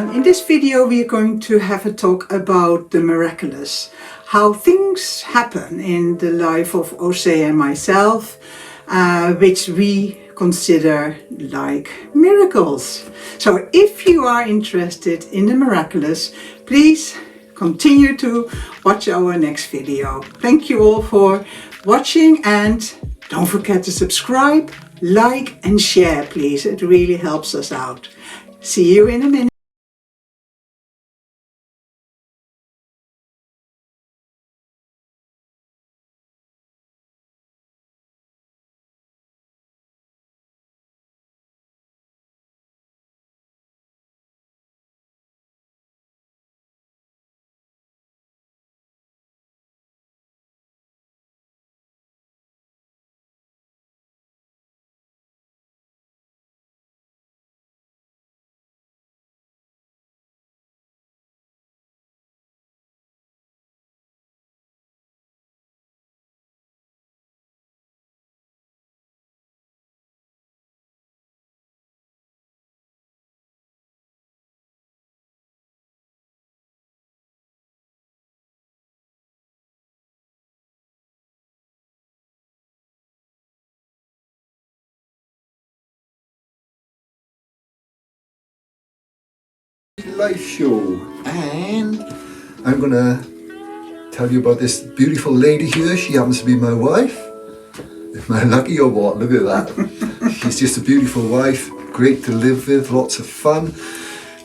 In this video we are going to have a talk about the miraculous, how things happen in the life of Jose and myself, which we consider like miracles. So if you are interested in the miraculous, please continue to watch our next video. Thank you all for watching, and don't forget to subscribe, like and share, please. It really helps us out. See you in a minute. Life show, and I'm gonna tell you about this beautiful lady here. She happens to be my wife. Am I lucky or what? Look at that. She's just a beautiful wife, great to live with, lots of fun,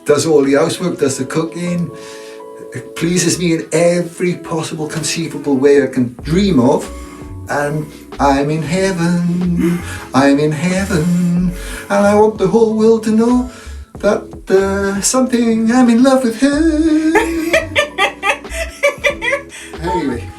does all the housework, does the cooking. It pleases me in every possible conceivable way I can dream of, and I'm in heaven, and I want the whole world to know that something, I'm in love with her. Anyway,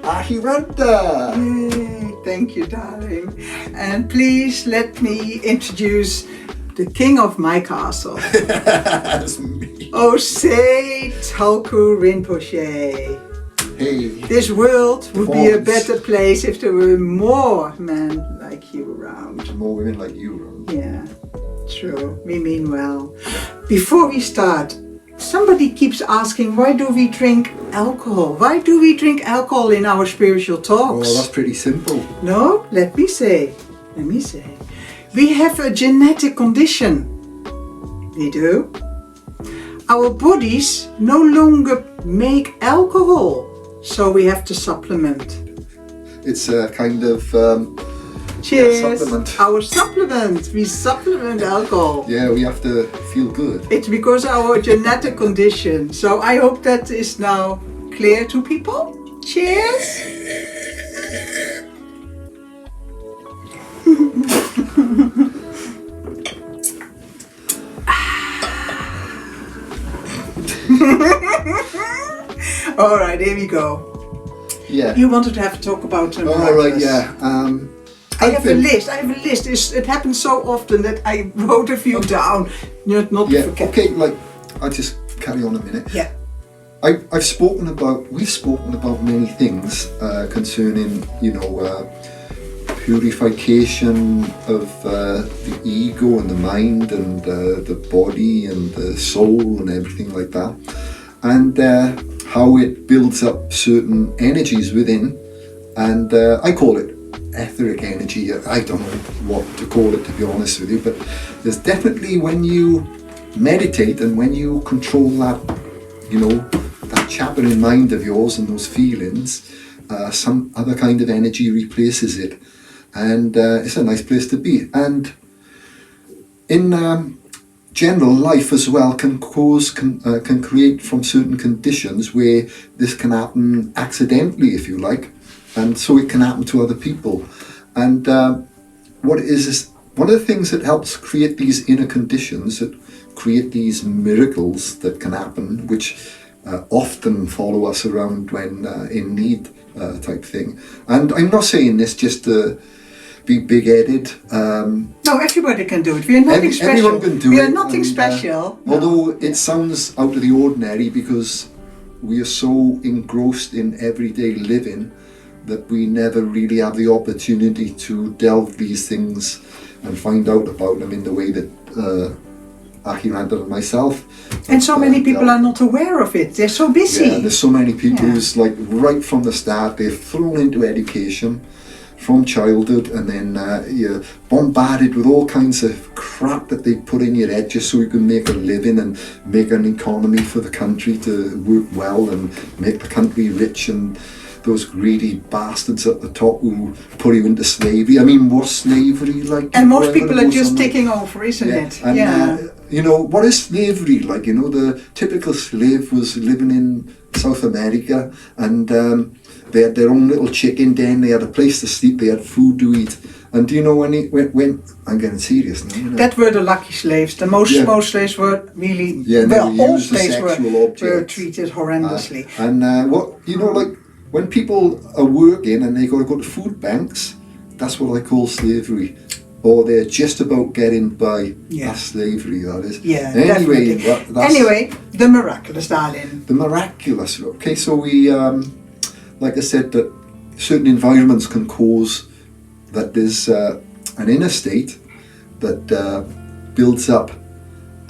Ahiranta. Yay, thank you, darling. And please let me introduce the king of my castle. That's me. Jose Tulku Rinpoche. Hey. This world would be a better place if there were more men like you around. More women like you around. Yeah. True, we mean well. Before we start, somebody keeps asking, why do we drink alcohol? Why do we drink alcohol in our spiritual talks? Oh, that's pretty simple. No, let me say. We have a genetic condition. We do. Our bodies no longer make alcohol, so we have to supplement. It's a kind of cheers. Yeah, supplement. Our supplement. We supplement alcohol. Yeah, we have to feel good. It's because of our genetic condition. So I hope that is now clear to people. Cheers. All right, here we go. Yeah. You wanted to have a talk about all right, yeah. I have a list. It happens so often that I wrote a few down, not to forget. Okay, I'll just carry on a minute. Yeah. we've spoken about many things concerning, purification of the ego and the mind and the body and the soul and everything like that, and how it builds up certain energies within, and I call it etheric energy. I don't know what to call it, to be honest with you, but there's definitely, when you meditate and when you control that, that chattering mind of yours and those feelings, some other kind of energy replaces it, and it's a nice place to be. And in general, life as well can create from certain conditions where this can happen accidentally, if you like, and so it can happen to other people. And what it is one of the things that helps create these inner conditions that create these miracles that can happen, which often follow us around when in need, type thing. And I'm not saying this just to be big-headed. No, everybody can do it. We are nothing special. Everyone can do it. We are nothing special. Although it sounds out of the ordinary, because we are so engrossed in everyday living that we never really have the opportunity to delve these things and find out about them in the way that Ahiranta and myself. And so many people are not aware of it. They're so busy. Yeah, there's so many people who's like right from the start, they're thrown into education from childhood, and then you're bombarded with all kinds of crap that they put in your head just so you can make a living and make an economy for the country to work well and make the country rich, and those greedy bastards at the top who put you into slavery. I mean, what's slavery like? And most people are just taking over, isn't it? And, you know, what is slavery like? You know, the typical slave was living in South America, and they had their own little chicken den, they had a place to sleep, they had food to eat. And do you know when I'm getting serious now, you know? That were the lucky slaves. The most slaves were really, all slaves were treated horrendously. What, you know, like when people are working and they got to go to food banks, that's what I call slavery. Or they're just about getting by. That's slavery, that is. Yeah, anyway, anyway, the miraculous, darling. The miraculous. Okay, so we, like I said, that certain environments can cause that there's an inner state that builds up,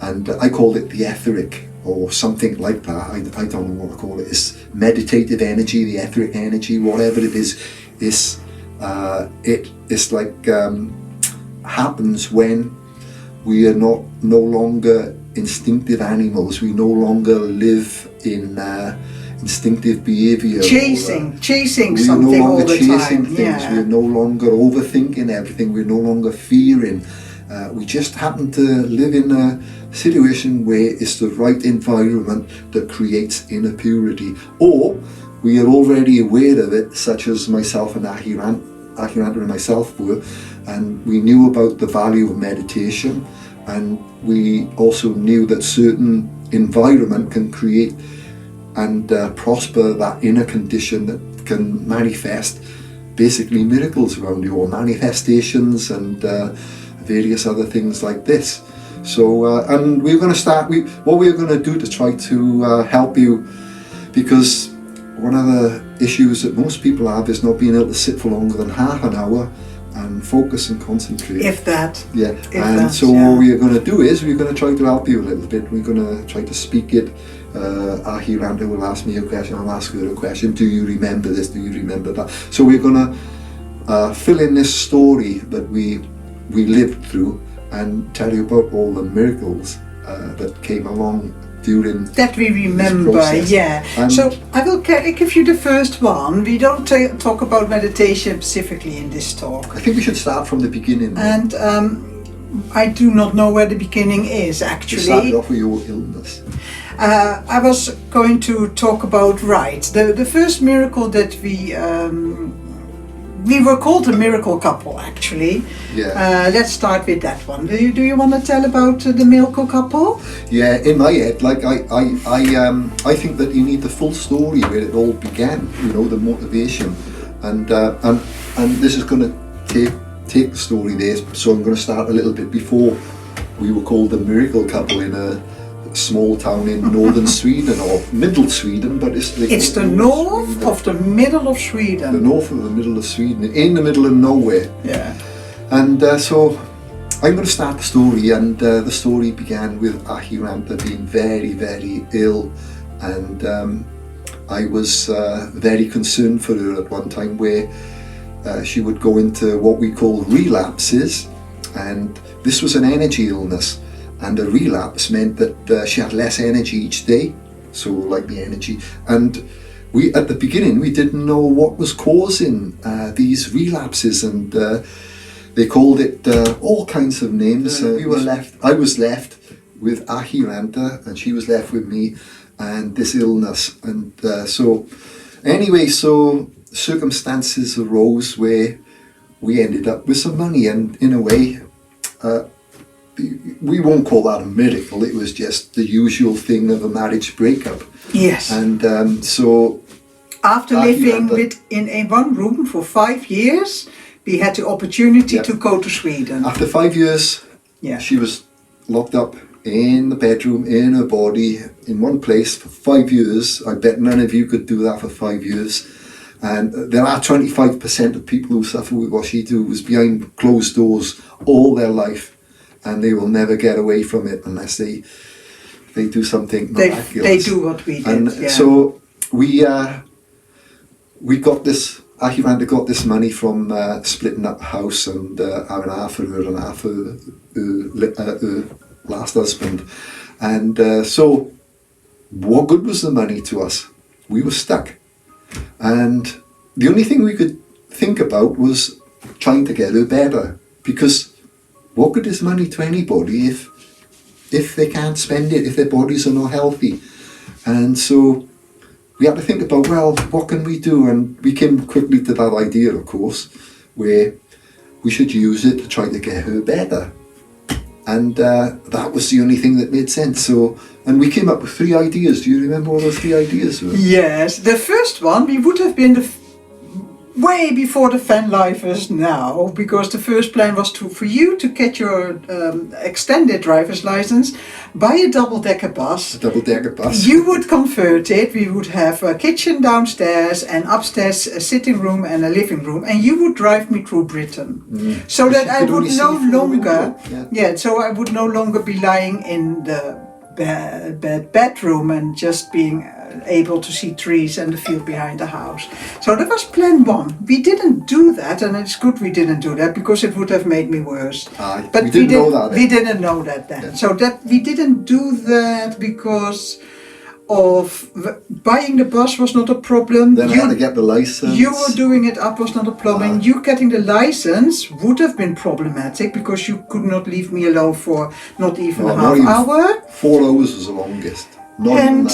and I call it the etheric or something like that. I don't know what to call it. It's meditative energy, the etheric energy, whatever it is. It's like happens when we are no longer instinctive animals. We no longer live in instinctive behaviour. Chasing we're something no longer all the chasing time. things. We're no longer overthinking everything. We're no longer fearing. We just happen to live in a situation where it's the right environment that creates inner purity. Or we are already aware of it, such as myself and Ahiranta and myself were, and we knew about the value of meditation, and we also knew that certain environment can create and prosper that inner condition that can manifest basically miracles around you, or manifestations and various other things like this. So and we're going to start what we're going to do to try to help you, because one of the issues that most people have is not being able to sit for longer than half an hour and focus and concentrate. If that. Yeah. What we are going to do is we're going to try to help you a little bit. We're going to try to speak it. Ahiranta will ask me a question, I'll ask her a question. Do you remember this? Do you remember that? So we're going to fill in this story that we lived through and tell you about all the miracles that came along during that we remember. And so I will give you the first one. We don't talk about meditation specifically in this talk. I think we should start from the beginning. And I do not know where the beginning is actually. You started off with your illness. I was going to talk about the first miracle that we were called a miracle couple actually. Yeah. Let's start with that one. Do you want to tell about the miracle couple? Yeah, in my head, like I think that you need the full story where it all began. You know, the motivation, and this is going to take the story there. So I'm going to start a little bit before we were called the miracle couple in a small town in northern Sweden, or middle Sweden, but it's the north of the middle of Sweden. The north of the middle of Sweden, in the middle of nowhere. Yeah. And so I'm going to start the story, and the story began with Ahiranta being very, very ill, and I was very concerned for her at one time, where she would go into what we call relapses, and this was an energy illness. And a relapse meant that she had less energy each day, so like the energy. And we, at the beginning, we didn't know what was causing these relapses, and they called it all kinds of names. I was left with Ahiranta, and she was left with me, and this illness. And so circumstances arose where we ended up with some money, and in a way, we won't call that a miracle. It was just the usual thing of a marriage breakup. Yes. And so after living in one room for 5 years, we had the opportunity to go to Sweden. After 5 years, she was locked up in the bedroom, in her body, in one place for 5 years. I bet none of you could do that for 5 years. And there are 25% of people who suffer with what she do was behind closed doors all their life. and they will never get away from it unless they do something miraculous. They do what we did. And so we got this. Ahiranta got this money from splitting up the house and having half for her and half for her last husband. And so what good was the money to us? We were stuck. And the only thing we could think about was trying to get her better. Because what good is money to anybody if they can't spend it, if their bodies are not healthy? And so we had to think about, well, what can we do? And we came quickly to that idea, of course, where we should use it to try to get her better. And that was the only thing that made sense. So, and we came up with 3 ideas. Do you remember what those 3 ideas were? Yes, the first one, we would have been way before the van life is now, because the first plan was for you to get your extended driver's license, buy a double-decker bus. A double-decker bus. You would convert it. We would have a kitchen downstairs and upstairs a sitting room and a living room, and you would drive me through Britain, so that I would no longer, so I would no longer be lying in the bedroom and just being able to see trees and the field behind the house. So that was plan 1. We didn't do that, and it's good we didn't do that, because it would have made me worse. But we didn't know that. We didn't know that then. Yeah. So that we didn't do that because of buying the bus was not a problem. Then I had to get the license. You were doing it up was not a problem. You getting the license would have been problematic, because you could not leave me alone for not even a half hour. 4 hours was the longest. And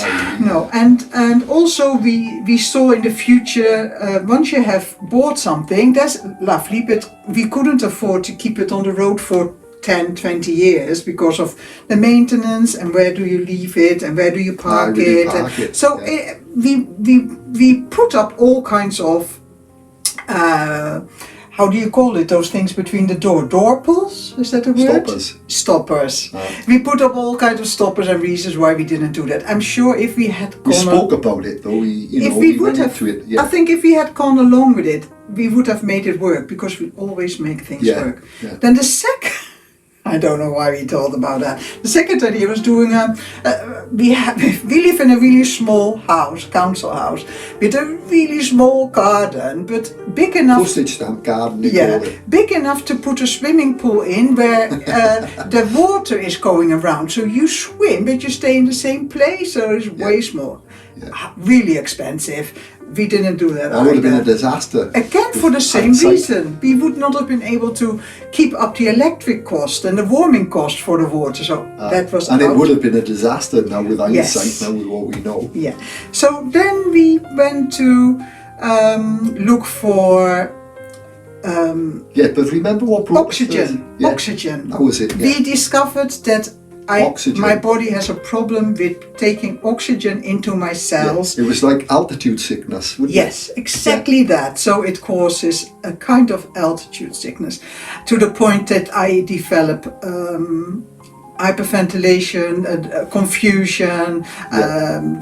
also we saw in the future, once you have bought something, that's lovely, but we couldn't afford to keep it on the road for 10, 20 years because of the maintenance, and where do you leave it and where do you park it. So we put up all kinds of how do you call it, those things between the door pulls, is that a word? Stoppers. We put up all kinds of stoppers and reasons why we didn't do that. I'm sure if we had gone... We spoke about it though, we went into it. Yeah. I think if we had gone along with it, we would have made it work, because we always make things work. Yeah. Then the second... I don't know why we thought about that. The second idea was doing we live in a really small house, council house, with a really small garden, but big enough. Postage stamp garden, they call it. Big enough to put a swimming pool in, where the water is going around. So you swim, but you stay in the same place. So it's way small. Yeah. Really expensive. We didn't do that. That would have been a disaster. Again, for the same reason. We would not have been able to keep up the electric cost and the warming cost for the water. So that was it would have been a disaster now with hindsight, now with what we know. Yeah. So then we went to look for... but remember what brought oxygen. Oxygen. That was it. Yeah. We discovered that my body has a problem with taking oxygen into my cells. Yeah. It was like altitude sickness, wouldn't it? Yes, exactly that. So it causes a kind of altitude sickness, to the point that I develop hyperventilation, confusion.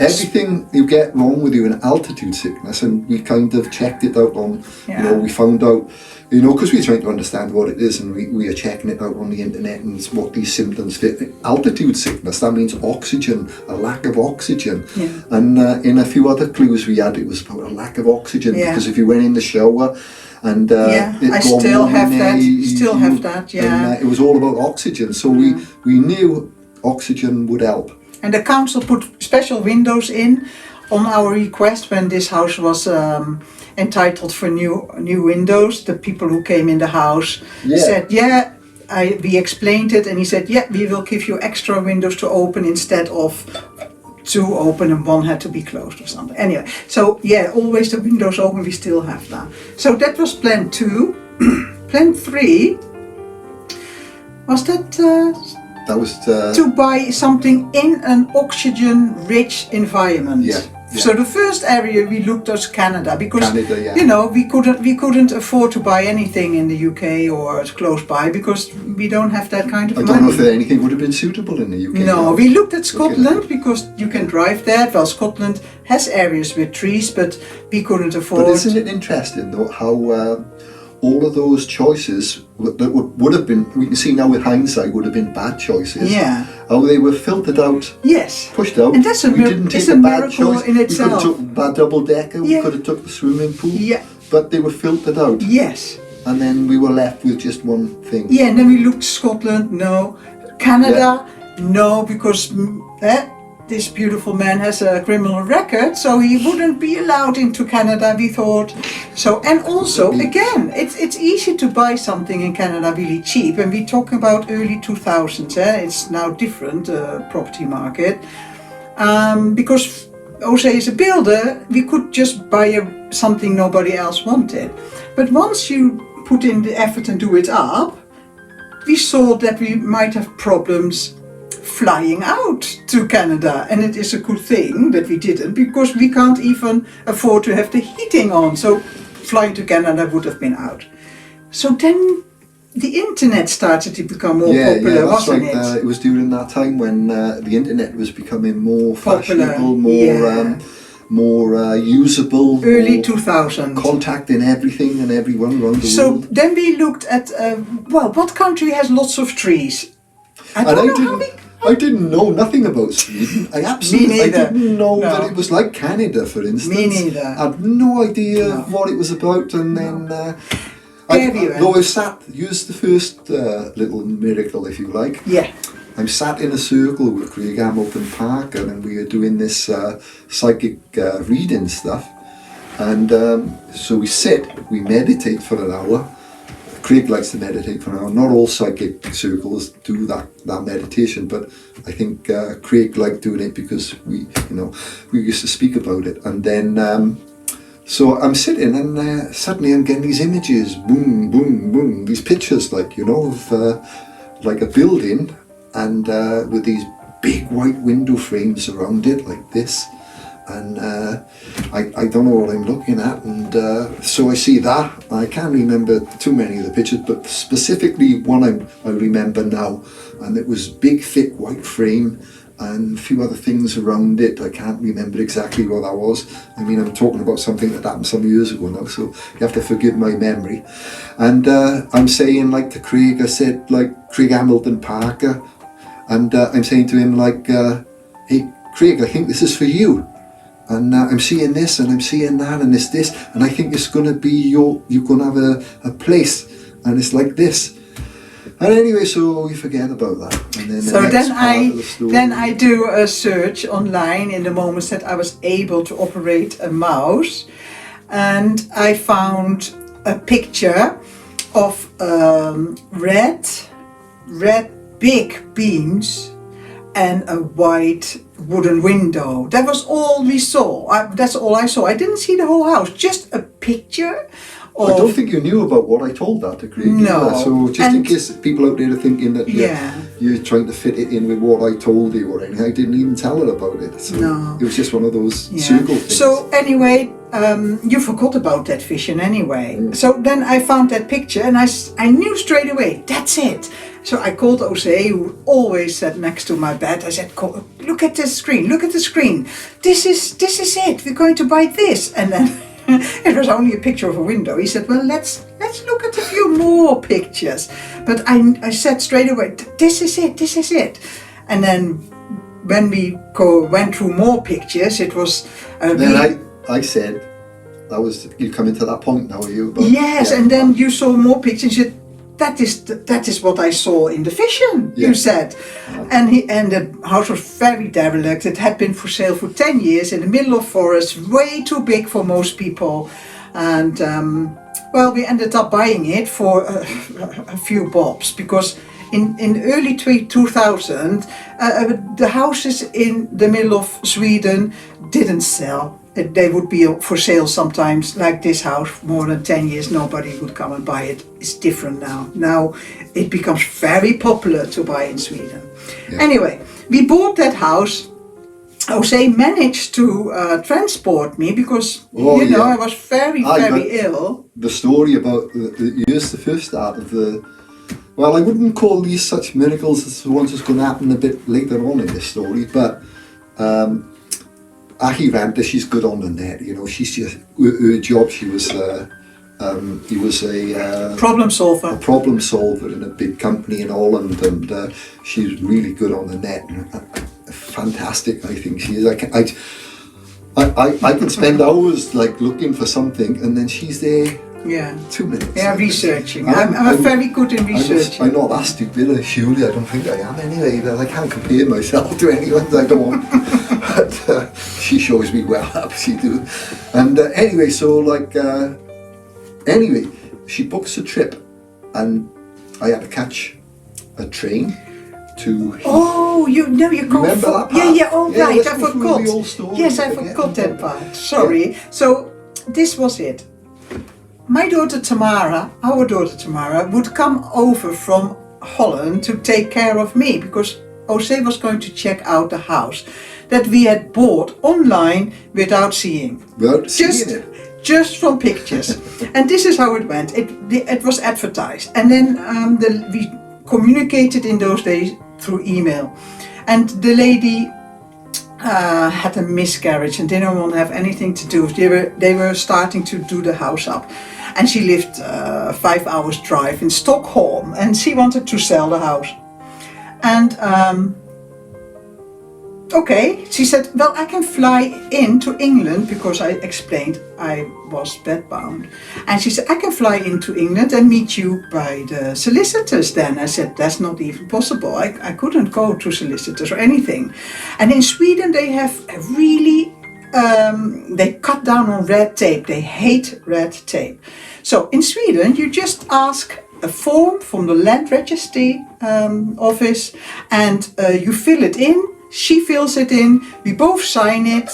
Everything you get wrong with you in altitude sickness, and we kind of checked it out on, we found out, because we're trying to understand what it is, and we are checking it out on the internet and what these symptoms fit. Altitude sickness, that means oxygen, a lack of oxygen. Yeah. And in a few other clues we had, it was about a lack of oxygen, because if you went in the shower, and I still have that. And, it was all about oxygen, so we knew oxygen would help. And the council put special windows in on our request when this house was entitled for new windows. The people who came in the house said, we explained it, and he said, we will give you extra windows to open instead of 2 open and 1 had to be closed or something. Anyway, so always the windows open, we still have that. So that was plan 2. Plan 3 was that was to buy something in an oxygen-rich environment. Yeah. So the first area we looked at was Canada, because we couldn't afford to buy anything in the UK or close by, because we don't have that kind of money. I don't know if anything would have been suitable in the UK. No, we looked at Scotland, because you can drive there. Well, Scotland has areas with trees, but we couldn't afford. But isn't it interesting though how all of those choices that would have been, we can see now with hindsight, would have been bad choices. Yeah. How they were filtered out, Yes. pushed out. And that's we didn't take a bad miracle choice. in We itself. could have took a double decker. Yeah. We could have took the swimming pool. Yeah. But they were filtered out. Yes. And then we were left with just one thing. Yeah, and then we looked Scotland, no. Canada, no, because this beautiful man has a criminal record, so he wouldn't be allowed into Canada, we thought. So, and also, again, it's easy to buy something in Canada really cheap, and we're talking about early 2000s, it's now different, property market. Because Jose is a builder, we could just buy something nobody else wanted. But once you put in the effort and do it up, we saw that we might have problems flying out to Canada, and it is a good thing that we didn't, because we can't even afford to have the heating on, so flying to Canada would have been out. So then the internet started to become more popular, that's wasn't right. it? It was during that time when the internet was becoming more Popular, fashionable, yeah. more usable, Early more 2000. contacting everything and everyone around the So world. then we looked at, what country has lots of trees? I didn't know nothing about Sweden. I didn't know that it was like Canada, for instance. Me neither. I had no idea what it was about, and then used the first little miracle, if you like. Yeah. I'm sat in a circle with Craig Hamilton Parker, and we are doing this psychic reading stuff. And so we sit, we meditate for an hour. Craig likes to meditate for an hour. Not all psychic circles do that meditation, but I think Craig liked doing it because we used to speak about it. And then, so I'm sitting, and suddenly I'm getting these images, boom, boom, boom, these pictures, like, of like a building, and with these big white window frames around it, like this. And I don't know what I'm looking at, and so I see that. I can't remember too many of the pictures, but specifically one I remember now, and it was big, thick white frame and a few other things around it. I can't remember exactly what that was. I mean, I'm talking about something that happened some years ago now, so you have to forgive my memory. And I'm saying, like, to Craig, I said, like, Craig Hamilton Parker, and I'm saying to him, like, hey, Craig, I think this is for you. And I'm seeing this, and I'm seeing that, and this, and I think it's going to be you're going to have a place, and it's like this. And anyway, so we forget about that. And then So then I do a search online in the moments that I was able to operate a mouse, and I found a picture of red big beams and a white wooden window. That was all we saw. That's all I saw. I didn't see the whole house, just a picture. I don't think you knew about what I told that to Craig. No. Either. So just in case people out there are thinking that you're trying to fit it in with what I told you or anything, I didn't even tell her about it. So it was just one of those circle things. So anyway, you forgot about that vision anyway. So then I found that picture, and I knew straight away, that's it. So I called Jose, who always sat next to my bed. I said, look at this screen, look at the screen. This is it, we're going to buy this. And then it was only a picture of a window. He said, well, let's look at a few more pictures. But I said straight away, this is it. And then when we went through more pictures, it was... I said, you come into that point now, are you? Yes, and then you saw more pictures. You said, that is what I saw in the vision, you said. And the house was very derelict. It had been for sale for 10 years in the middle of forest, way too big for most people. And we ended up buying it for a few bobs, because in early 2000, the houses in the middle of Sweden didn't sell. They would be for sale sometimes, like this house, more than 10 years, nobody would come and buy it. It's different now. Now it becomes very popular to buy in Sweden. Yeah. Anyway, we bought that house. Jose managed to transport me because, I was very ill. The story about the first start of well, I wouldn't call these such miracles as the ones that's going to happen a bit later on in this story, but Ahiranta, she's good on the net, she's just, her job, she was He was a problem solver. problem solver in a big company in Holland, and she's really good on the net. Fantastic, I think she is. I can spend hours like looking for something, and then she's there. Yeah. 2 minutes. Yeah, researching. I'm very good in researching. I'm not that stupid, surely. I don't think I am anyway. But I can't compare myself to anyone. I don't. But she shows me well up. She do. And anyway, so like. Anyway, she books a trip, and I had to catch a train to. Oh, you can't. Remember that part? Yeah. Oh, yeah, right. I forgot. The old story. Yes, I forgot that part. Sorry. Yeah. So this was it. My daughter Tamara, our daughter Tamara, would come over from Holland to take care of me because Jose was going to check out the house that we had bought online without seeing. Just from pictures. And this is how it went. It was advertised. And then we communicated in those days through email. And the lady had a miscarriage and didn't want to have anything to do. They were starting to do the house up. And she lived 5 hours drive in Stockholm. And she wanted to sell the house. And okay, she said, well, I can fly into England because I explained I was bedbound. And she said, I can fly into England and meet you by the solicitors then. I said, that's not even possible. I couldn't go to solicitors or anything. And in Sweden, they have really, they cut down on red tape. They hate red tape. So in Sweden, you just ask a form from the land registry office and you fill it in. She fills it in, we both sign it,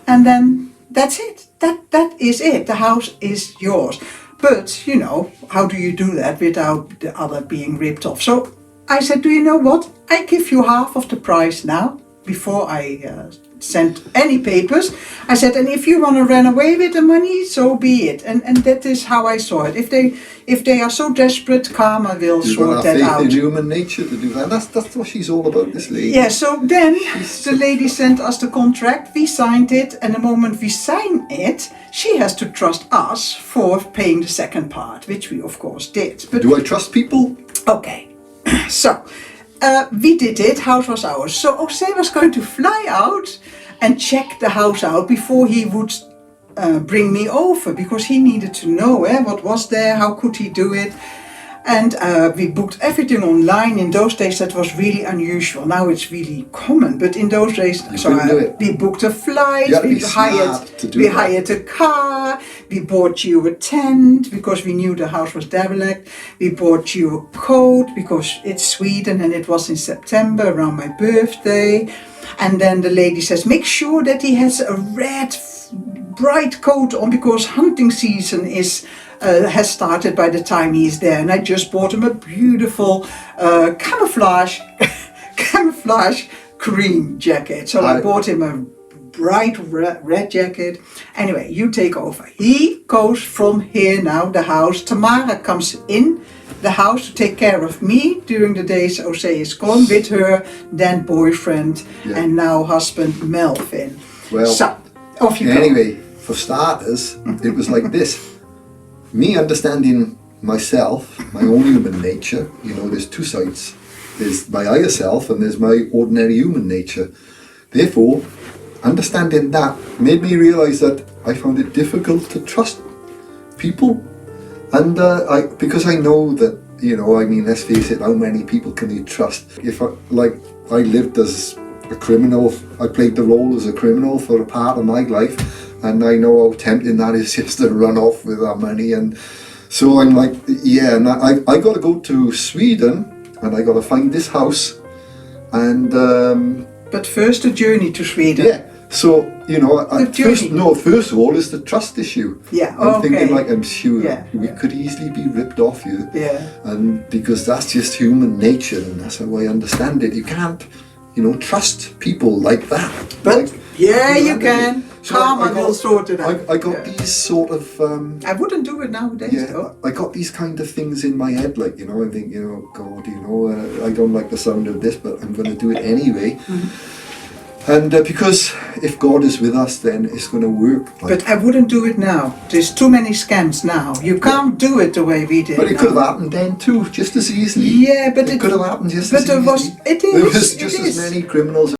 and then that's it. That is it. The house is yours. But, you know, how do you do that without the other being ripped off? So I said, do you know what? I give you half of the price now, before I sent any papers. I said, and if you want to run away with the money, so be it. And that is how I saw it. If they are so desperate, karma will sort that out. In human nature to do that. That's what she's all about, this lady. Yeah, so then the lady sent us the contract, we signed it, and the moment we sign it, she has to trust us for paying the second part, which we of course did. But do I trust people? Okay, so we did it, house was ours. So Jose was going to fly out and check the house out before he would bring me over, because he needed to know what was there, how could he do it. And we booked everything online. In those days that was really unusual. Now it's really common, but in those days we booked a flight, we hired a car, we bought you a tent because we knew the house was derelict, we bought you a coat because it's Sweden and it was in September around my birthday. And then the lady says, make sure that he has a red bright coat on because hunting season has started by the time he's there. And I just bought him a beautiful camouflage cream jacket. So I bought him a bright red jacket. Anyway, you take over. He goes from here now, the house. Tamara comes in the house to take care of me during the days Jose is gone with her then boyfriend and now husband Melvin. Well, so, off you go. Anyway, for starters, it was like this. Me understanding myself, my own human nature, you know, there's two sides. There's my higher self and there's my ordinary human nature. Therefore, understanding that made me realise that I found it difficult to trust people. And because I know that, you know, I mean, let's face it, how many people can you trust? If I lived as a criminal, I played the role as a criminal for a part of my life, and I know how tempting that is just to run off with our money. And so I'm like, yeah, and I got to go to Sweden and I got to find this house. And but first the journey to Sweden. Yeah. So, you know, first of all, is the trust issue. Yeah, I'm thinking like, I'm sure we could easily be ripped off you. Yeah. And because that's just human nature and that's how I understand it. You can't, you know, trust people like that. But you can. So karma will sort it out. I got these sort of... I wouldn't do it nowadays though. I got these kind of things in my head, like, you know, I think, you know, God, you know, I don't like the sound of this, but I'm going to do it anyway. Mm-hmm. And because if God is with us, then it's going to work. But I wouldn't do it now. There's too many scams now. You can't do it the way we did. But it now. could have happened then too, just as easily. Yeah, but it could have happened just but as there easily. There was just as many criminals.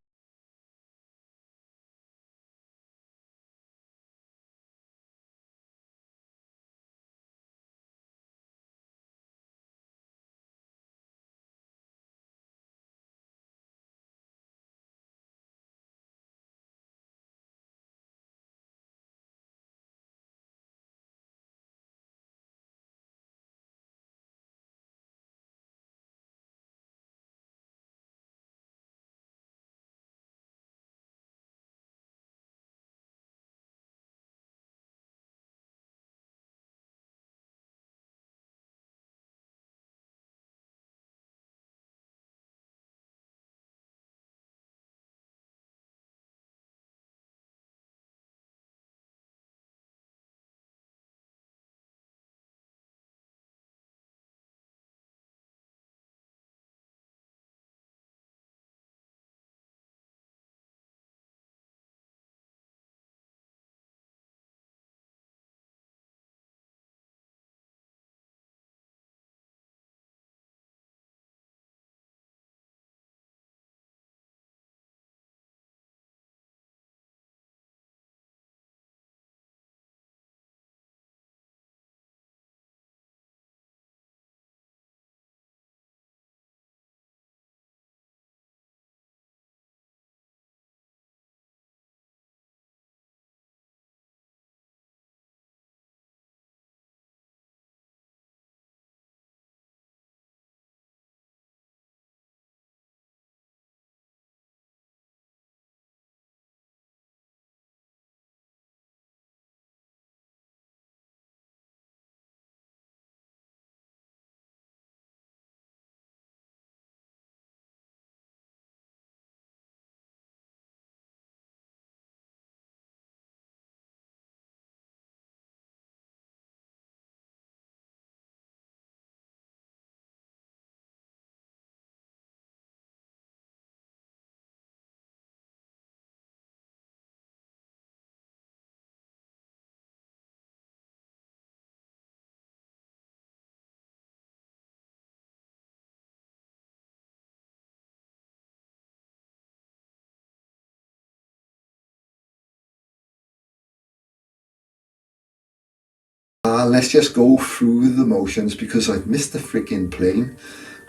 Let's just go through the motions because I've missed the freaking plane.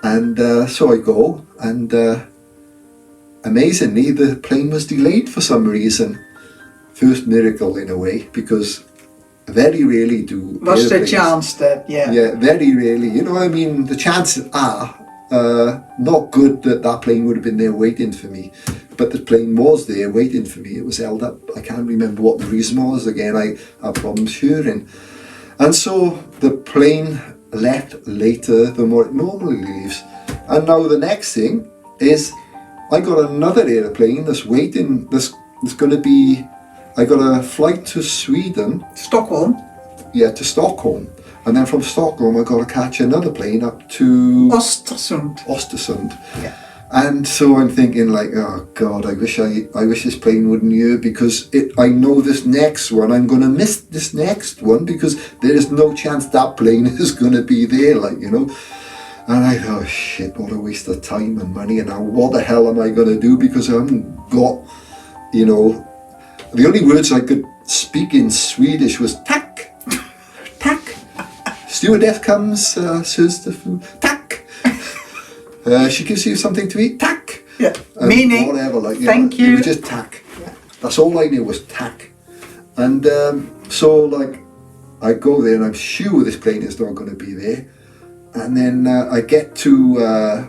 And so I go, and amazingly the plane was delayed for some reason. First miracle in a way, because very rarely do Was the airplanes, chance that, yeah, very rarely, you know, I mean, the chances are not good that that plane would have been there waiting for me, but the plane was there waiting for me. It was held up. I can't remember what the reason was. Again, I have problems hearing. And so the plane left later than what it normally leaves. And now the next thing is I got another airplane that's waiting. There's going to be, I got a flight to Sweden. Stockholm? Yeah, to Stockholm. And then from Stockholm I got to catch another plane up to Östersund. Yeah. And so I'm thinking like, oh God, I wish this plane wouldn't hear, because I know this next one, I'm going to miss this next one because there is no chance that plane is going to be there, like, you know. And I thought, shit, what a waste of time and money, and now what the hell am I going to do, because I haven't got, you know, the only words I could speak in Swedish was tack, tack. Stewardess comes, serves the food, tack. She gives you something to eat, tack. Yeah. Meaning, whatever, like, thank you. you. It was just tack. Yeah. That's all I knew was tack. And so like I go there and I'm sure this plane is not going to be there. And then I get to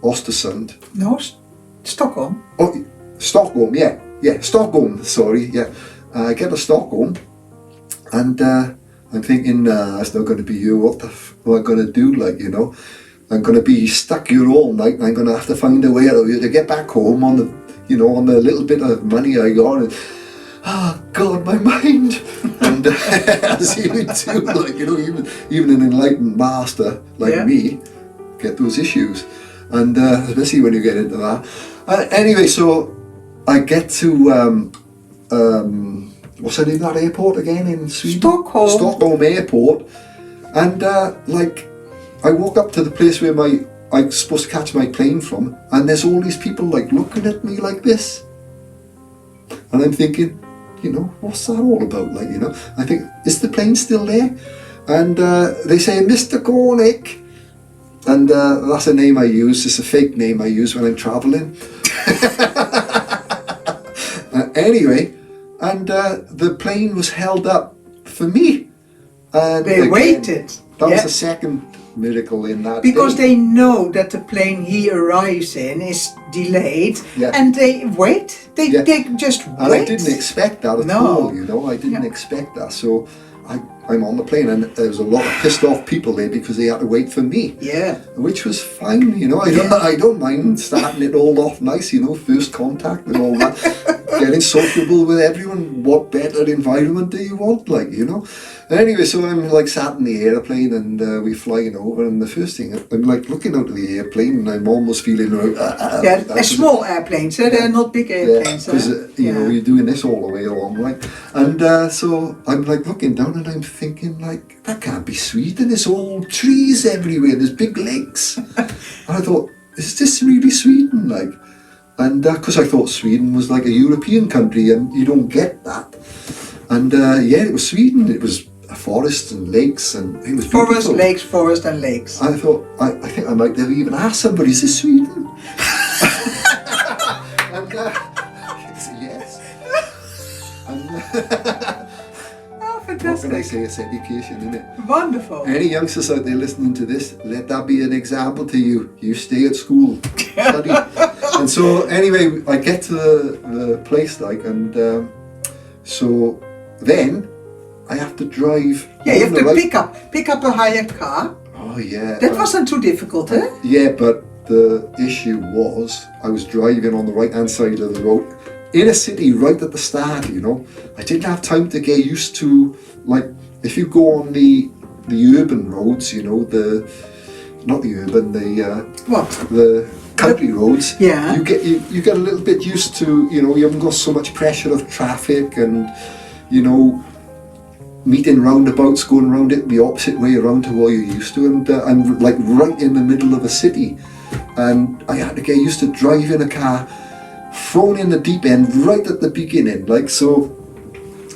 Östersund. No, Stockholm. Oh, Stockholm, yeah, Stockholm. Sorry, yeah. I get to Stockholm, and I'm thinking, it's not going to be you. What am I going to do? Like, you know, I'm going to be stuck here all night, and I'm going to have to find a way out of here to get back home on the, you know, on the little bit of money I got. And, oh God, my mind. And as you do, like, you know, even an enlightened master like me get those issues, and especially when you get into that. Anyway, so I get to what's the name of that airport again in Sweden? Stockholm Airport, and like I walk up to the place where I'm supposed to catch my plane from, and there's all these people like looking at me like this, and I'm thinking, you know, what's that all about? Like, you know, I think, is the plane still there? And they say, Mr. Gornick. And that's a name I use. It's a fake name I use when I'm traveling. Anyway, and the plane was held up for me. And they waited. That was the second miracle in that because day. they know that the plane he arrives in is delayed, Yeah. and they wait. They just wait. And I didn't expect that at all, you know. I didn't expect that. So I'm on the plane, and there was a lot of pissed off people there because they had to wait for me. Yeah. Which was fine, you know. I don't mind starting it all off nice, you know, first contact and all that. Getting sociable with everyone. What better environment do you want, like, you know? Anyway, so I'm like sat in the airplane, and we're flying over, and the first thing, I'm like looking out of the airplane, and I'm almost feeling a small airplane, so they're not big airplanes. Because you know, you're doing this all the way along, like, and so I'm like looking down, and I'm thinking like, that can't be Sweden. There's all trees everywhere. There's big lakes. And I thought, is this really Sweden, like? And because I thought Sweden was like a European country, and you don't get that. And yeah, it was Sweden. It was a forest and lakes, and it was beautiful. Forest and lakes. I thought, I think I might have even asked somebody, is this Sweden? And yes. And, oh, fantastic. what can I say? It's education, isn't it? Wonderful. Any youngsters out there listening to this, let that be an example to you. You stay at school, study. And so anyway, I get to the place, like, and so then I have to drive. Yeah, you have to pick up a hired car. Oh yeah. That wasn't too difficult, eh? Yeah, but the issue was I was driving on the right hand side of the road in a city right at the start, you know. I didn't have time to get used to, like, if you go on the urban roads, you know, the country roads, yeah, you get a little bit used to, you know, you haven't got so much pressure of traffic, and, you know, meeting roundabouts, going around it the opposite way around to what you're used to, and I'm like right in the middle of a city, and I had to get used to driving a car thrown in the deep end right at the beginning, like, so,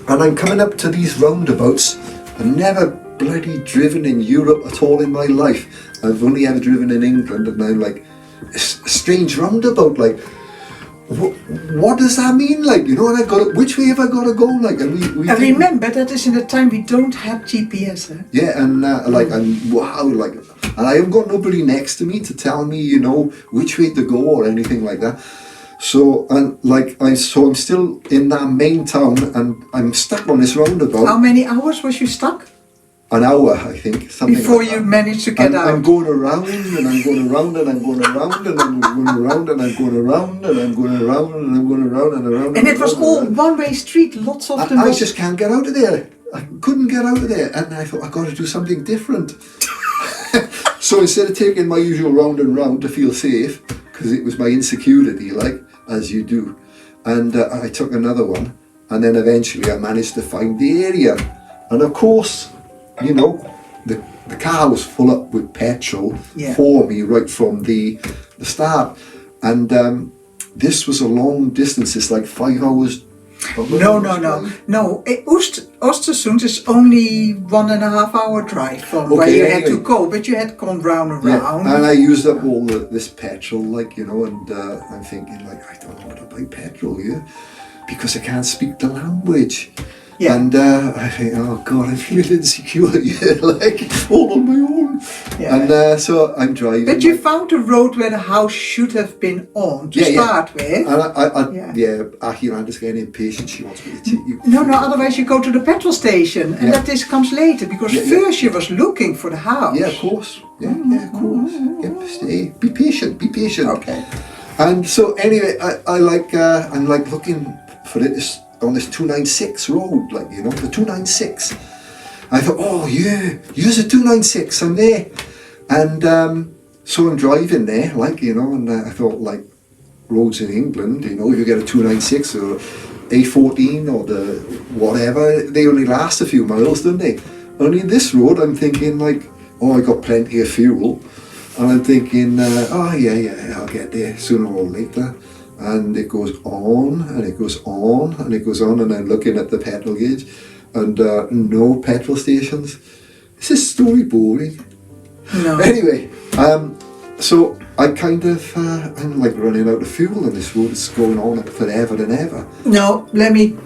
and I'm coming up to these roundabouts. I've never bloody driven in Europe at all in my life. I've only ever driven in England, and I'm like, a strange roundabout, like, what does that mean, like, you know, and which way have I got to go, like, and we and remember that is in the time we don't have GPS, eh? Yeah, and like, and wow, like, and I haven't got nobody next to me to tell me, you know, which way to go or anything like that. So, and like, I'm still in that main town, and I'm stuck on this roundabout. How many hours was you stuck? An hour, I think, something before like you that. managed to get out. I'm going around, and I'm going around, and I'm going around, and I'm going around, and I'm going around, and I'm going around, and I'm going around, and around. And it was all one-way street, lots of them. I just can't get out of there. I couldn't get out of there, and I thought, I've got to do something different. So instead of taking my usual round and round to feel safe, because it was my insecurity, like, as you do, and I took another one, and then eventually I managed to find the area, and of course, you know, the car was full up with petrol for me right from the start, and this was a long distance. It's like 5 hours. No. Östersund is only 1.5 hour drive from where you had to go, but you had gone round and round. And I used up all this petrol, like, you know, and I'm thinking, like, I don't know how to buy petrol here because I can't speak the language. Yeah. And I think, oh God, I'm feeling insecure here, like, all on my own. Yeah. And so I'm driving. But you found a road where the house should have been on to start with. And Ahiranta's getting impatient. She wants me to take you. No, otherwise you go to the petrol station, and that this comes later, because first you was looking for the house. Yeah, of course. Yeah, of course. Yeah, stay. Be patient. Okay. And so anyway, I'm like looking for it on this 296 road, like, you know, the 296. I thought, oh yeah, use the 296, I'm there. And so I'm driving there, like, you know, and I thought, like, roads in England, you know, if you get a 296 or A14 or the whatever, they only last a few miles, don't they? Only in this road, I'm thinking like, oh, I got plenty of fuel, and I'm thinking, oh yeah, I'll get there sooner or later. And it goes on, and it goes on, and it goes on, and I'm looking at the petrol gauge, and no petrol stations. Is this story boring? No. Anyway, so I kind of, I'm like running out of fuel, and this road is going on forever and ever. No, let me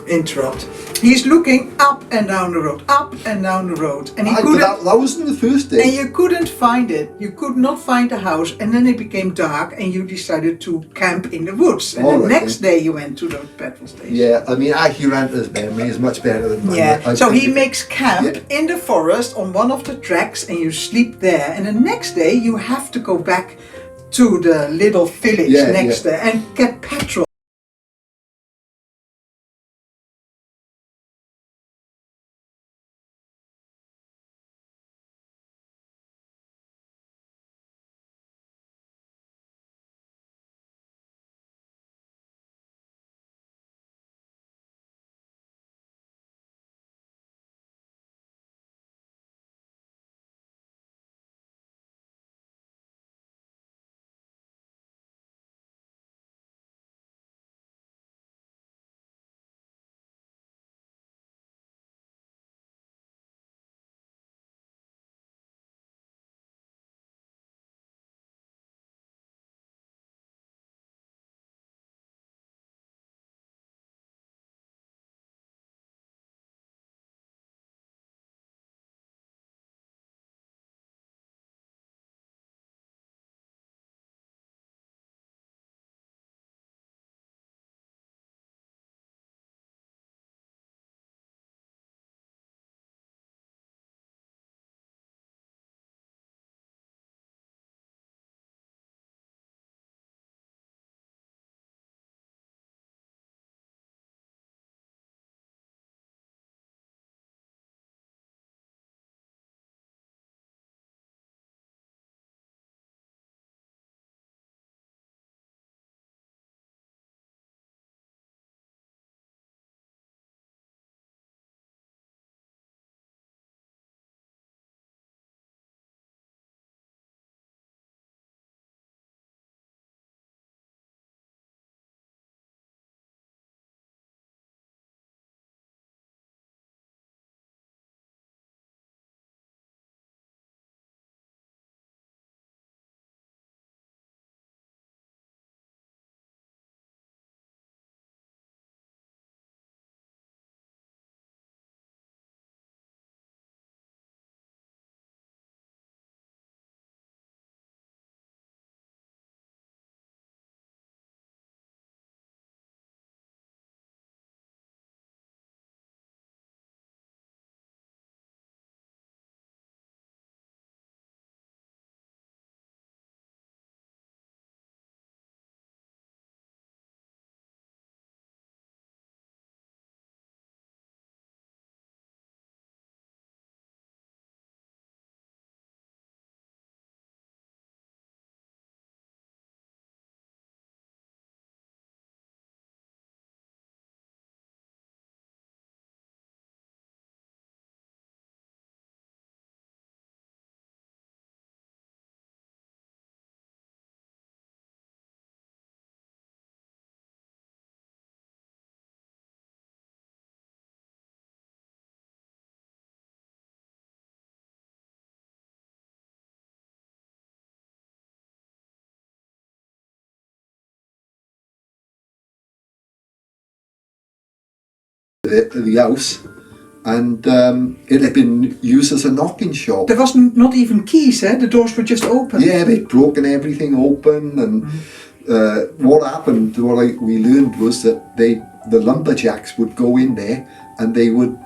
interrupt. He's looking up and down the road, and he couldn't. That wasn't the first day. And you couldn't find it. You could not find the house, and then it became dark, and you decided to camp in the woods. And the next day you went to the petrol station. Yeah, I mean, Ahiranta's memory is much better than mine. Yeah, so he makes camp in the forest on one of the tracks, and you sleep there. And the next day you have to go back to the little village next there and get petrol. The house, and it had been used as a knocking shop. There was not even keys, the doors were just open. Yeah, they'd broken everything open, and what happened, we learned was that the lumberjacks would go in there, and they would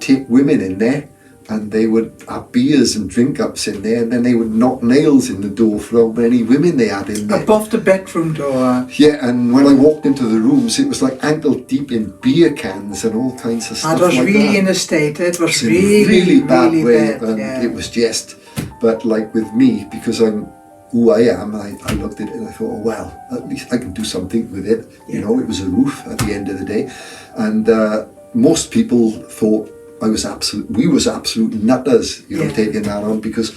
take women in there, and they would have beers and drink-ups in there, and then they would knock nails in the door for how many women they had in there. Above the bedroom door. Yeah, and when I walked into the rooms, it was like ankle deep in beer cans and all kinds of stuff. It was like really that. in a state. It was Really bad way, bad. and Yeah. it was just. But like with me, because I'm who I am, I looked at it and I thought, oh, well, at least I can do something with it. Yeah. You know, it was a roof at the end of the day. And most people thought we was absolute nutters, you know, taking that on, because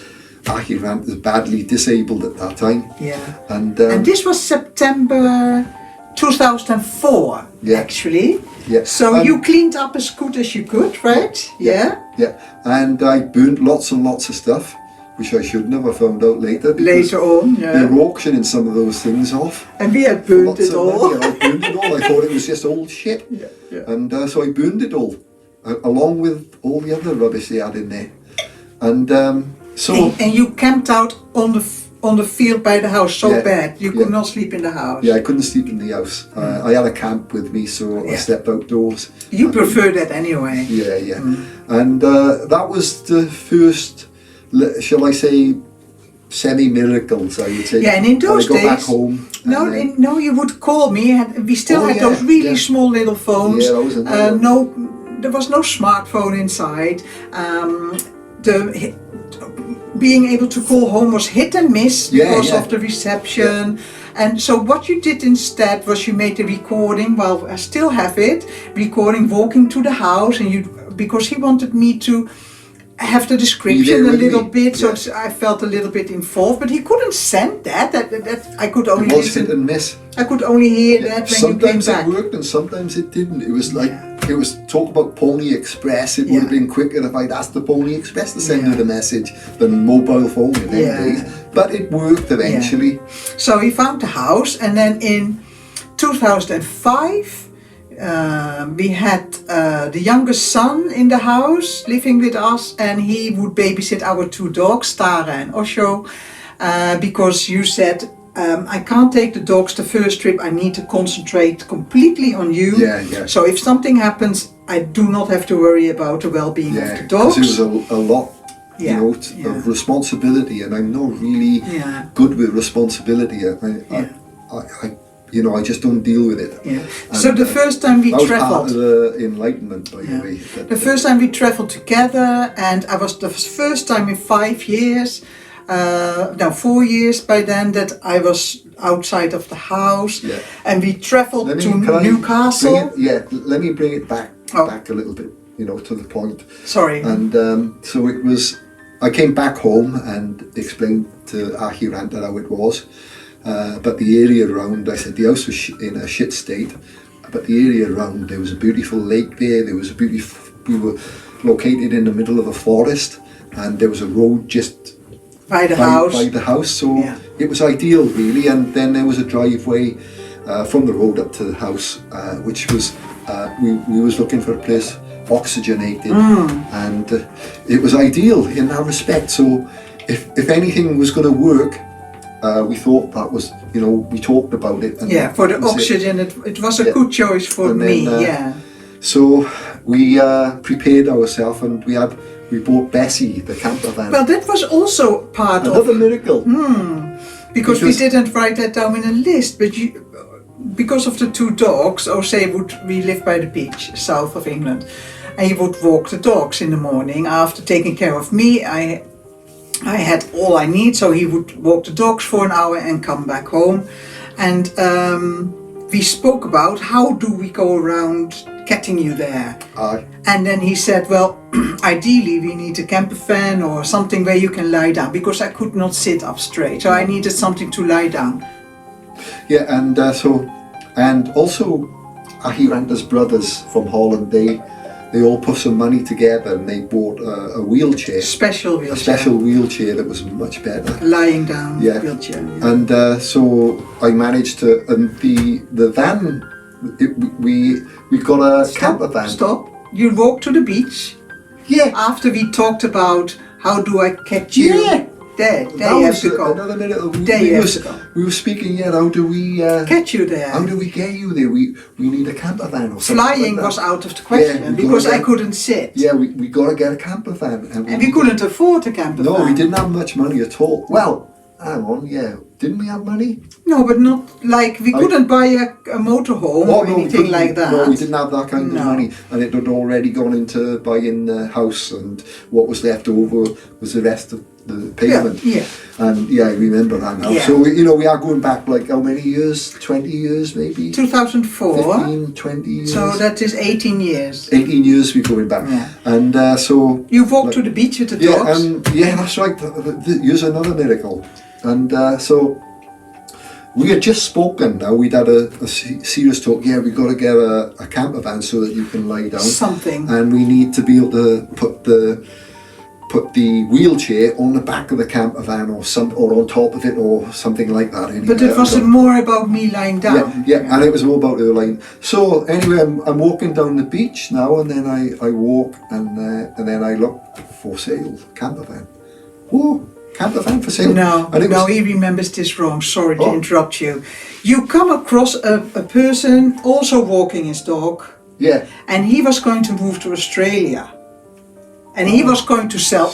Ahiranta was badly disabled at that time. Yeah. And this was September 2004, actually. Yeah. So you cleaned up as good as you could, right? Yeah. And I burnt lots and lots of stuff, which I shouldn't have. I found out later. Later on, they were auctioning some of those things off. And we had burnt it all. I burned it all. I thought it was just old shit. Yeah. And so I burned it all, along with all the other rubbish they had in there. And and you camped out on the field by the house so bad you could not sleep in the house. Yeah, I couldn't sleep in the house. I had a camp with me, so I slept outdoors. You prefer that anyway. Yeah. And that was the first, shall I say, semi-miracles, I would say. Yeah, and in those days, back home. No, you would call me, and we still had those really small little phones. Yeah, that was there was no smartphone inside. Being able to call home was hit and miss because of the reception. And so what you did instead was you made the recording, well, I still have it, recording walking to the house, and because he wanted me to have the description a little bit, so I felt a little bit involved, but he couldn't send that I could only listen. Hit and miss. I could only hear that when you came back. Sometimes it worked and sometimes it didn't. It was like, it was talk about Pony Express. It would have been quicker if I'd asked the Pony Express to send her the message than mobile phone in them days. But it worked eventually. Yeah. So he found the house, and then in 2005 we had the youngest son in the house living with us, and he would babysit our two dogs, Tara and Osho, because you said, I can't take the dogs the first trip, I need to concentrate completely on you. Yeah. So if something happens, I do not have to worry about the well-being of the dogs. Because it was a lot, of responsibility, and I'm not really good with responsibility. I just don't deal with it. Yeah. So the first time we that traveled, was part of the enlightenment, by the way. The first time we traveled together, and the first time in 5 years. 4 years by then that I was outside of the house, and we traveled to Newcastle. Let me bring it back a little bit, to the point. Sorry. And so it was, I came back home and explained to Ahiranta how it was, but the area around, I said the house was in a shit state, but the area around, there was a beautiful lake there, we were located in the middle of a forest, and there was a road just by the house, so it was ideal really. And then there was a driveway from the road up to the house, which was we was looking for a place oxygenated, and it was ideal in that respect. So if anything was going to work, we thought that was, we talked about it. And for the oxygen, it was a good choice for me. So we prepared ourselves, and we bought Bessie, the camper van. Well, that was also part another miracle. Because we didn't write that down in a list, but because of the two dogs, we live by the beach, south of England, and he would walk the dogs in the morning. After taking care of me, I had all I need, so he would walk the dogs for an hour and come back home. And we spoke about how do we go around getting you there. And then he said, well, ideally we need a camper van or something where you can lie down, because I could not sit up straight, so I needed something to lie down. Yeah, and also Ahiranta's brothers from Holland, they all put some money together and they bought a wheelchair. Special wheelchair. A special wheelchair that was much better. Lying down wheelchair. Yeah. And so I managed to, and the van, we got a camper van. Stop. You walked to the beach. Yeah. After we talked about how do I catch you. Yeah. There you have to go. Another minute. We were speaking, how do we catch you there? How do we get you there? We need a camper van or something. Flying like was out of the question because I couldn't sit. Yeah, we got to get a camper van. And we couldn't afford a camper van. No, we didn't have much money at all. Well, hang on, didn't we have money? No, but not like, we couldn't buy a motorhome or anything like that. No, we didn't have that kind of money, and it had already gone into buying a house, and what was left over was the rest of the pavement. Yeah. And yeah, I remember that now. Yeah. So, you know, we are going back like how many years? 20 years maybe? 2004. 15, 20 years. So that is 18 years. 18 years we're going back. Yeah. And so... You walked to the beach with the dogs? Yeah, that's right. Here's another miracle. And so we had just spoken now. We'd had a serious talk. Yeah, we've got to get a camper van so that you can lie down. Something. And we need to be able to put the wheelchair on the back of the camper van or on top of it or something like that. Anyway. But it wasn't more about me lying down. Yeah, and it was more about her lying. So anyway, I'm walking down the beach now, and then I walk, and then I look, for sale, camper van. Oh, camper van for sale. No, he remembers this wrong. Sorry to interrupt you. You come across a person also walking his dog. Yeah. And he was going to move to Australia. And he was going to sell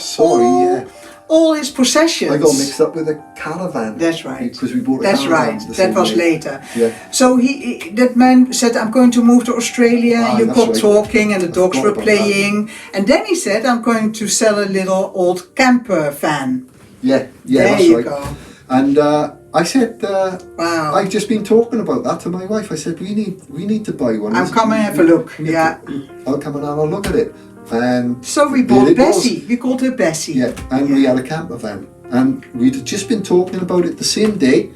all his possessions. I got mixed up with a caravan. That's right. Because we bought a caravan. That's right. That was later. Yeah. So that man said, I'm going to move to Australia. You got talking and the dogs were playing. And then he said, I'm going to sell a little old camper van. Yeah, there that's you right. go. And I said, wow. I've just been talking about that to my wife. I said, we need to buy one. I'm coming and have a look. Yeah. I'll come and have a look at it. And so we bought Bessie. We called her Bessie. Yeah, and we had a camper van. And we'd just been talking about it the same day.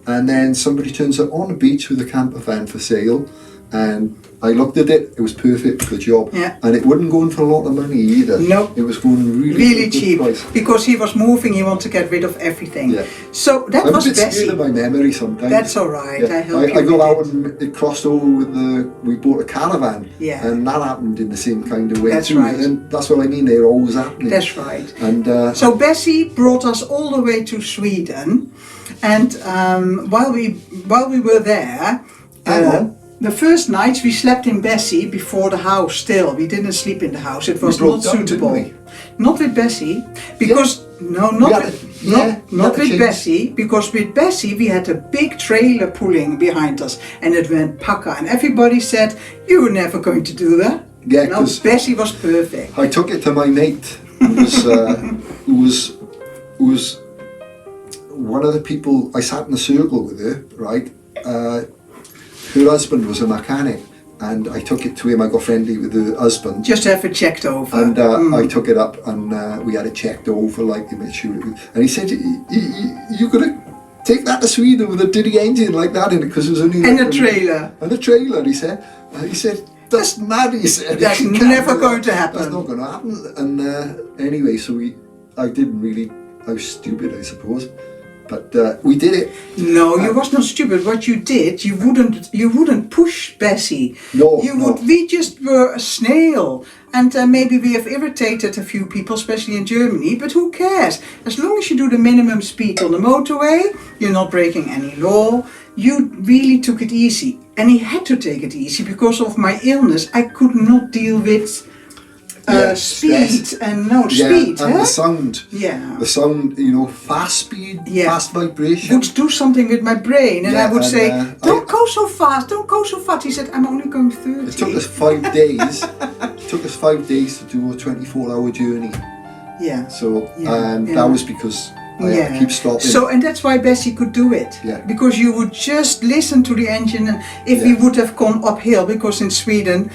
And then somebody turns up on the beach with a camper van for sale. And I looked at it, it was perfect for the job. Yeah. And it wasn't going for a lot of money either. No. It was going really cheap. Price. Because he was moving, he wanted to get rid of everything. Yeah. So that was Bessie. I'm a bit scared of my memory sometimes. That's alright, yeah. I got out and it crossed over with we bought a caravan. Yeah. And that happened in the same kind of way. That's too. right. And that's what I mean, they're always happening. That's right. And so Bessie brought us all the way to Sweden. And while we were there, the first nights we slept in Bessie before the house still. We didn't sleep in the house. It was not suitable. Not with Bessie. Because not with Bessie. Because with Bessie we had a big trailer pulling behind us and it went pakka. And everybody said, you were never going to do that. Yeah, no, Bessie was perfect. I took it to my mate who was one of the people. I sat in a circle with her, right? Her husband was a mechanic and I took it to him. I got friendly with her husband. Just to have it checked over. And I took it up and we had it checked over, like to make sure it was. And he said, you got to take that to Sweden with a dirty engine like that in it because it was only... And a trailer. And a trailer, he said. That's mad, he said. That's never going to happen. That's not going to happen. And anyway, so I was stupid, I suppose. But we did it. No, you was not stupid. What you did, you wouldn't push Bessie. No, We just were a snail, and maybe we have irritated a few people, especially in Germany. But who cares? As long as you do the minimum speed on the motorway, you're not breaking any law. You really took it easy, and he had to take it easy because of my illness. I could not deal with. Speed stress. and speed, and the sound. Yeah. The sound, fast speed, fast vibration. Would do something with my brain, and I would say, "Don't go so fast, don't go so fast." He said, "I'm only going 30." It took us 5 days. It took us 5 days to do a 24-hour journey. Yeah. So that was because I had to keep stopping. So and that's why Bessie could do it. Yeah. Because you would just listen to the engine, and if we would have gone uphill, because in Sweden.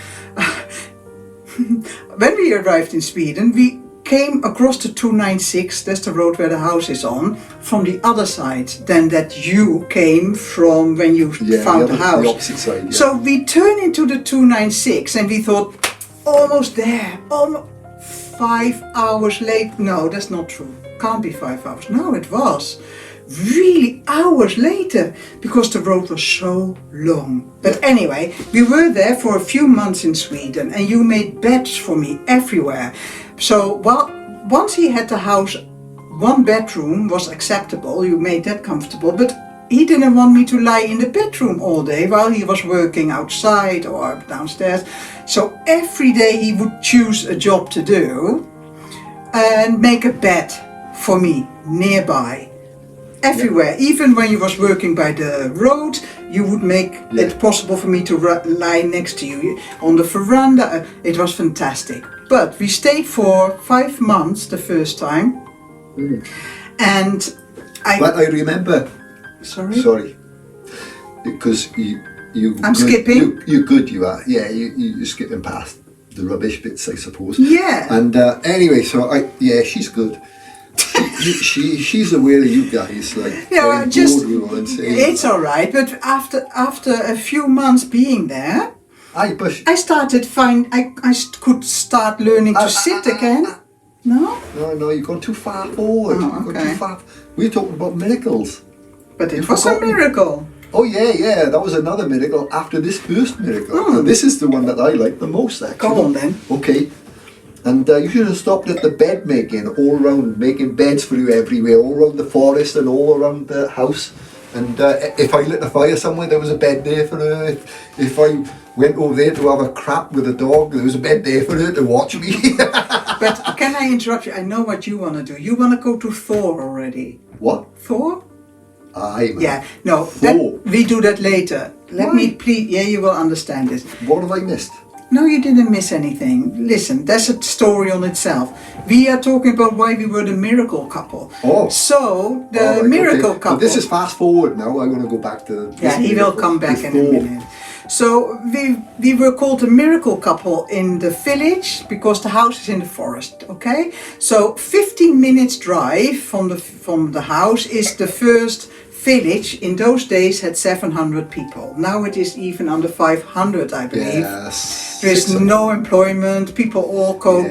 When we arrived in Sweden, we came across the 296, that's the road where the house is on, from the other side than that you came from when you found the house. The opposite side, yeah. So we turned into the 296 and we thought, almost there, almost 5 hours late. No, that's not true. Can't be 5 hours. No, it was. Really hours later, because the road was so long. But anyway, we were there for a few months in Sweden and you made beds for me everywhere. So once he had the house, 1 bedroom was acceptable, you made that comfortable, but he didn't want me to lie in the bedroom all day while he was working outside or downstairs. So every day he would choose a job to do and make a bed for me nearby. Everywhere, even when you was working by the road, you would make it possible for me to lie next to you on the veranda. It was fantastic. But we stayed for 5 months the first time. And But I remember. Sorry? Because you. I'm skipping. You're good. You are. Yeah. You're skipping past the rubbish bits, I suppose. Yeah. And anyway, so she's good. She's aware of you guys, like Yeah, saying, it's all right. But after a few months being there, I started I could start learning to sit again. No, you've gone too far forward. Oh, You've gone too far. We're talking about miracles. But it was a miracle. Oh yeah, that was another miracle after this first miracle. Now, this is the one that I like the most, actually. Go on then. Okay. And you should have stopped at the bed making, all around, making beds for you everywhere, all around the forest and all around the house. And if I lit a fire somewhere, there was a bed there for her. If I went over there to have a crap with a dog, there was a bed there for her to watch me. But can I interrupt you? I know what you want to do. You want to go to Thor already. What? Thor? Aye, man. Yeah, no, we do that later. Let me please, you will understand this. What have I missed? No, you didn't miss anything. Listen, that's a story on itself. We are talking about why we were the miracle couple. Oh. So, the miracle couple... But this is fast forward now. I'm going to go back to... Yeah, he will come back in a minute. So, we were called the miracle couple in the village because the house is in the forest, okay? So, 15 minutes drive from the house is the first village. In those days had 700 people. Now it is even under 500, I believe. Yes. There is no employment. People all go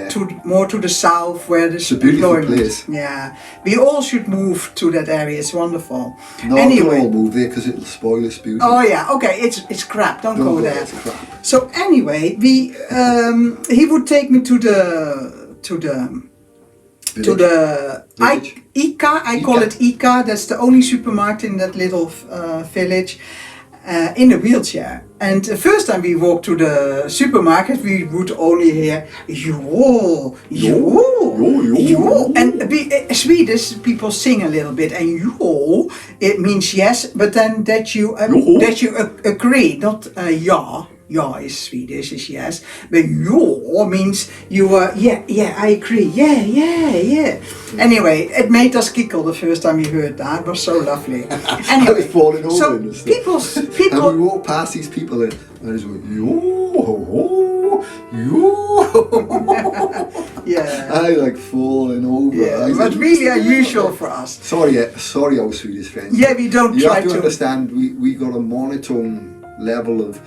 more to the south where there's employment. Place. Yeah, we all should move to that area. It's wonderful. No, anyway, don't all move there because it'll spoil its beauty. Oh yeah, okay. It's crap. Don't go there. It's crap. So anyway, he would take me to the ICA, I call it ICA, that's the only supermarket in that little village, in a wheelchair. And the first time we walked to the supermarket, we would only hear yo. And Swedish people sing a little bit, and yo, it means yes, but then that you agree, not ja. Ja is Swedish, is yes. But yo means you are, I agree, yeah. Anyway, it made us giggle the first time we heard that. It was so lovely. Anyway, I was falling over so in the stuff. people... And we walk past these people and I just went, yo. Yeah. I like falling over. Yeah, but really unusual for us. Sorry, our Swedish friends. Yeah, we don't you try have to to... understand, we got a monotone level of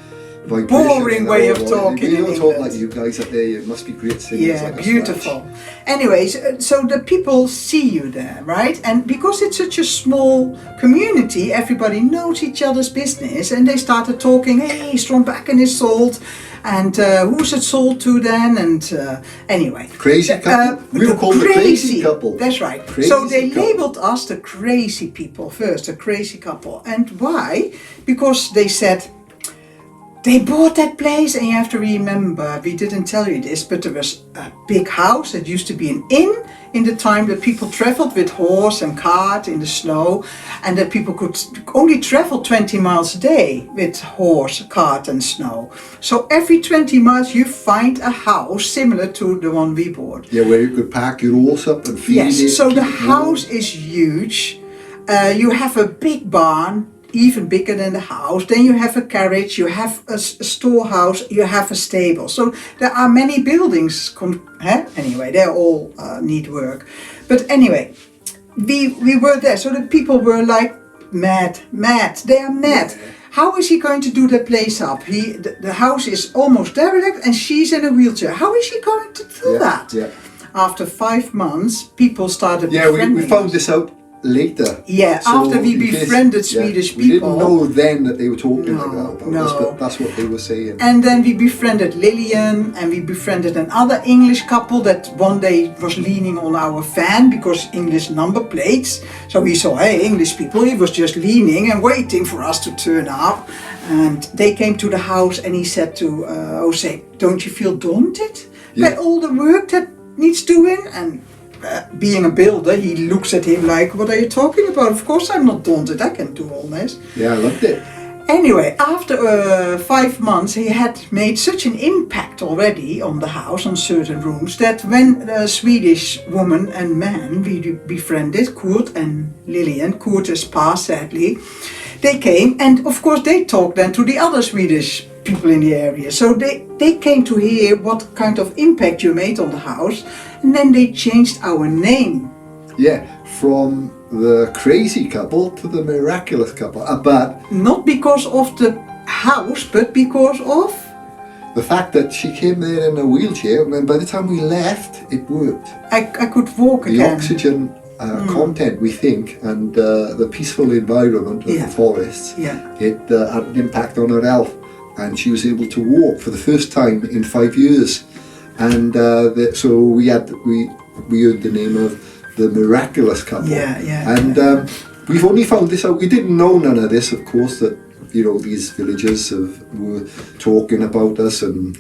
vibration. Boring way of talking. We don't talk like you guys up there. You must be great singers. Yeah, like beautiful. Anyways, so the people see you there, right? And because it's such a small community, everybody knows each other's business, and they started talking. Hey, Strombakken is sold, and who's it sold to then? And anyway, crazy couple. We were called the crazy couple. That's right. Crazy so they couple. labeled us the crazy people first, the crazy couple. And why? Because they said, they bought that place, and you have to remember, we didn't tell you this, but there was a big house that used to be an inn in the time that people traveled with horse and cart in the snow, and that people could only travel 20 miles a day with horse, cart and snow. So every 20 miles you find a house similar to the one we bought. Yeah, where you could pack your horse up and feed it. Yes, so the house is huge. You have a big barn, even bigger than the house. Then you have a carriage, you have a storehouse, you have a stable. So there are many buildings. Anyway, they all need work. But anyway, we were there. So the people were like mad. They are mad. Yeah. How is he going to do the place up? The house is almost derelict and she's in a wheelchair. How is he going to do that? Yeah. After 5 months, people started befriending we found this out later. Yeah, so after we befriended Swedish people. We didn't know then that they were talking like that about us, but that's what they were saying. And then we befriended Lillian, and we befriended another English couple that one day was leaning on our van because English number plates. So we saw, hey, English people, he was just leaning and waiting for us to turn up. And they came to the house and he said to Jose, don't you feel daunted by all the work that needs doing? And being a builder, he looks at him like, what are you talking about? Of course I'm not daunted, I can do all this. Yeah, I loved it. Anyway, after 5 months, he had made such an impact already on the house, on certain rooms, that when a Swedish woman and man we befriended, Kurt and Lillian, Kurt has passed sadly, they came, and of course they talked then to the other Swedish people in the area. So they came to hear what kind of impact you made on the house, and then they changed our name. Yeah, from the crazy couple to the miraculous couple. But not because of the house, but because of the fact that she came there in a wheelchair, and by the time we left, it worked. I could walk again. The oxygen content, we think, and the peaceful environment of the forests, it had an impact on her health, and she was able to walk for the first time in 5 years. And so we earned the name of the miraculous couple. And we've only found this out. We didn't know none of this, of course, that these villagers were talking about us, and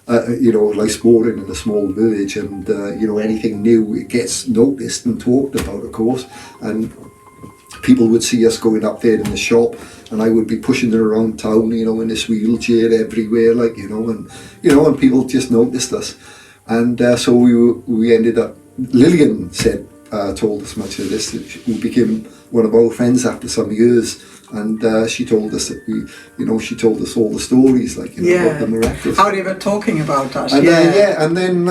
like exploring in a small village, and anything new, it gets noticed and talked about, of course. And people would see us going up there in the shop, and I would be pushing her around town, in this wheelchair everywhere, and people just noticed us. And so we ended up, Lillian told us much of this, that we became one of our friends after some years, and she told us that she told us all the stories, about the miraculous. How they were talking about us. And then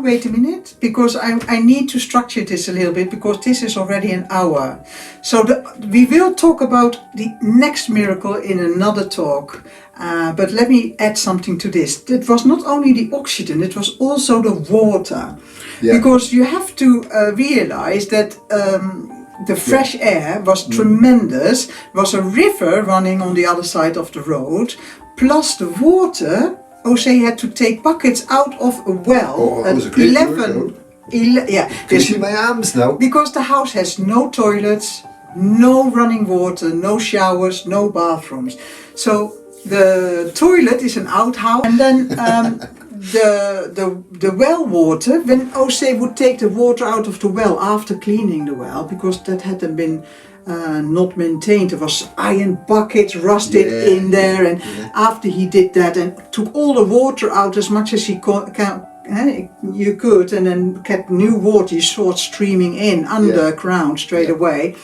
wait a minute, because I need to structure this a little bit, because this is already an hour. So we will talk about the next miracle in another talk. But let me add something to this. It was not only the oxygen, it was also the water. Because you have to realize that the fresh air was tremendous. Was a river running on the other side of the road, plus the water. Jose had to take buckets out of a well. Oh, that was a great 11. Can you see my arms now? Because the house has no toilets, no running water, no showers, no bathrooms. So the toilet is an outhouse, and then the well water, when Jose would take the water out of the well after cleaning the well, because that hadn't been not maintained, there was iron buckets rusted in there, and after he did that and took all the water out as much as he you could, and then kept new water, you saw it streaming in underground straight away.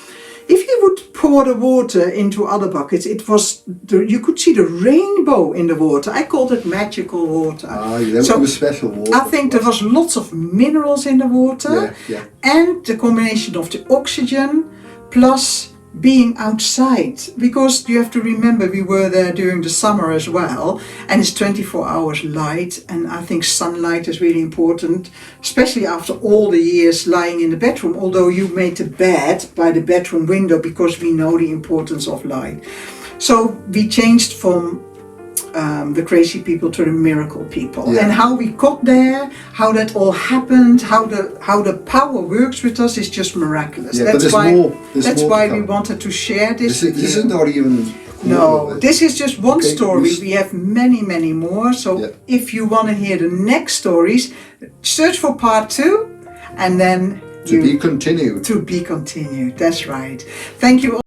If you would pour the water into other buckets, you could see the rainbow in the water. I called it magical water. That was special water. I think there was lots of minerals in the water, and the combination of the oxygen plus being outside, because you have to remember we were there during the summer as well, and it's 24 hours light, and I think sunlight is really important, especially after all the years lying in the bedroom, although you made the bed by the bedroom window, because we know the importance of light. So we changed from the crazy people to the miracle people, and how we got there, how that all happened, how the power works with us is just miraculous. That's why we wanted to share this. This is not even. No, this is just one story. We have many more. So if you want to hear the next stories, search for part 2, and then to be continued. To be continued. That's right. Thank you all.